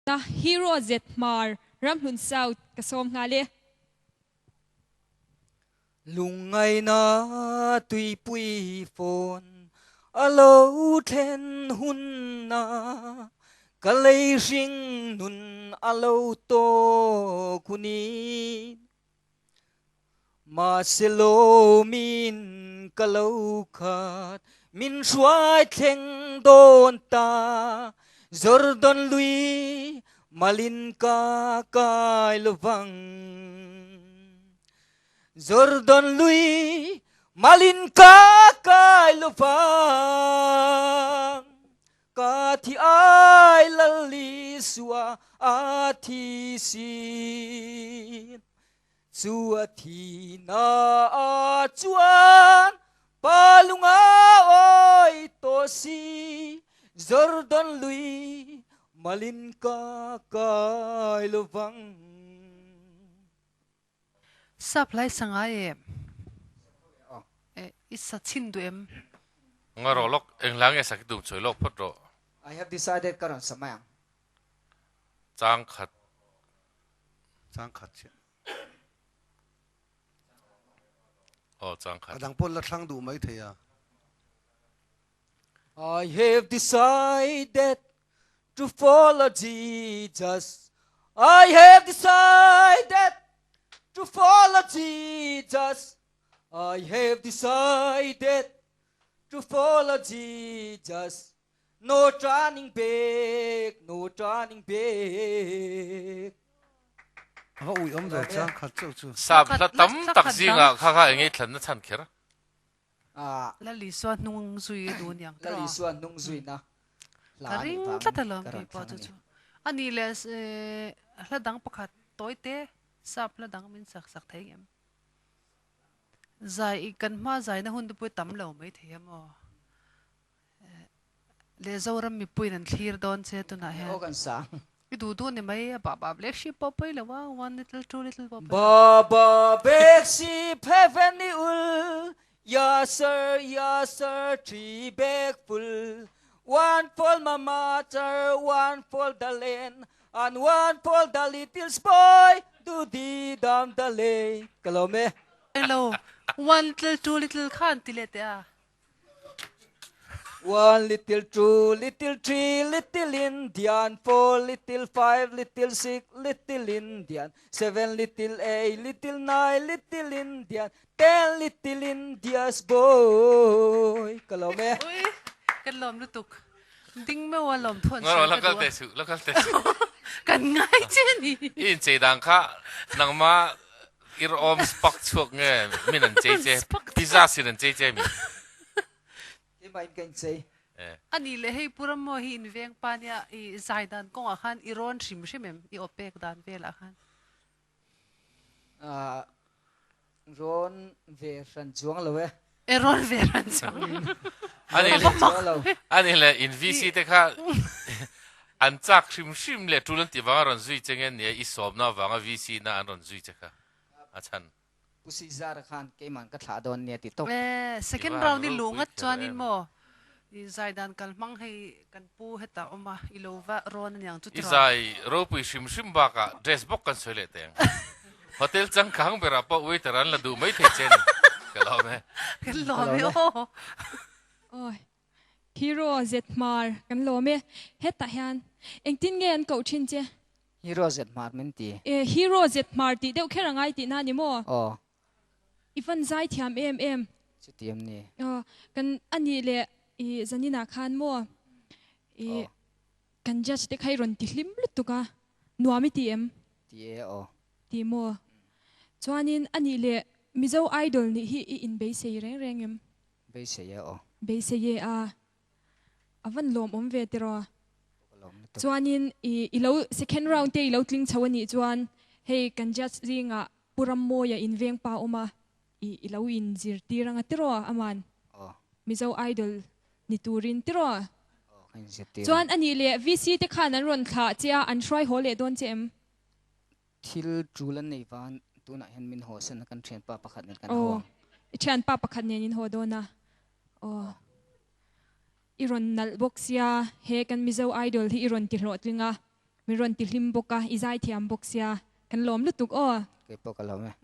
ta hero Z Hmar ram hun sau ka som nga le lung ngày na tùy pui phồn alo then hun na ka lei ring nun alo to kuni mà se lo min ka lo khat min suai theng don ta Jordan lui malin ka kai lovang Jordan lui malin ka kai lovang ka thi ai lali suwa a thi sin chua thi na a chuan palunga oi to si Jordan lui malin ka kai lovang supply sangai isa chindu em ngarolok englang e sakdum choilok photro I have decided karon samayang chang khat che chang khat adang pol la thang du mai theya I have decided to follow Jesus. I have decided to follow Jesus. I have decided to follow Jesus. No turning back, no turning back. ha ui ve chang khat chu chu sap la tam tak zinga kha engei thlan na chan khera la li so nung zui du nyang La li suan nung zui na. ring tlatalom pi po chu ani le la dang pakhat toite sap la dang min sak sak thai em zai kan ma zai na hun du pui tam lo mai thiam o le zoram mi pui nan thlir don che tu na he O kan sang. du du ne mai ba black sheep popai la wa one little two little popai Baba Bexi Heavenly ul. Yes sir, 3 bag full. One for my mother, one for the land, and one for the little boy. Do the down the lake. Kalome. hello one little two little khan tilete a One little, 2, little 3, little Indian, 4, little 5, little 6, little Indian, 7, little 8, little 9, little Indian, 10, little India's boy. Kalome. oi kan lom lutuk ding me wa lom thon ngarolak kal te su kan ngai che ni in che dang kha nangma ir om spak chuak nge minan che pizza sin che mi Ima in kan say. ani le hei puram mo hi in veng pa nia I zaidan ko a khan iron shim shimem I opek dan vela khan Ron ve ran chuang lo we. eron veran chang ani le in vc te kha an chak shim le tulan ti wang ron zui chengen ne I som na wang vc na an ron zui che kha achan Pusi zar khan ke man ka thla don ne ti tok. second round ni lungat chuanin mo I zaidan kal mang hei kan pu heta oma ilova ron nyang chu tira izai ropui shim ba ka dress box kan sole teng hotel chang khang bera pa waiter an la du mai the chen kalo me kan lo me o oi hero Z Hmar kan lo me heta hian engtin nge an ko thin che Hero Z Hmar men ti. hero Z Hmar ti deuh kherangai ti na ni mo Oh, ifan zai thiam em chutiam ni. kan ani le zanina khan mo kan judge te khai ron ti hlim lutuka nuami ti em Ti e o. ti mo chuanin ani le mizo idol ni hi in be sei reng em Be se ye o. be se ye a avan lom om ve tero chuanin ilo second round te ilo tling chawani chuan hei kan judge ringa puram mo ya in veng pa oma ilo in zir tiranga tero aman Oh, mizo idol ni turin tero kan se ti. chuan ani le vc te khan an ron thla chia an try hole don chem Thil chulan nei van tu na hen min ho sen kan thian pa pakhat nen kan oh ho. chan pa pakhat nen in ho dona oh iron nal boxia he kan mizo idol hi iron ti hlo tlinga มีรอนติลิมบกะอีใจเทียมบกเสียกันลมลุตุกอ้อ cái bọc cái lòng này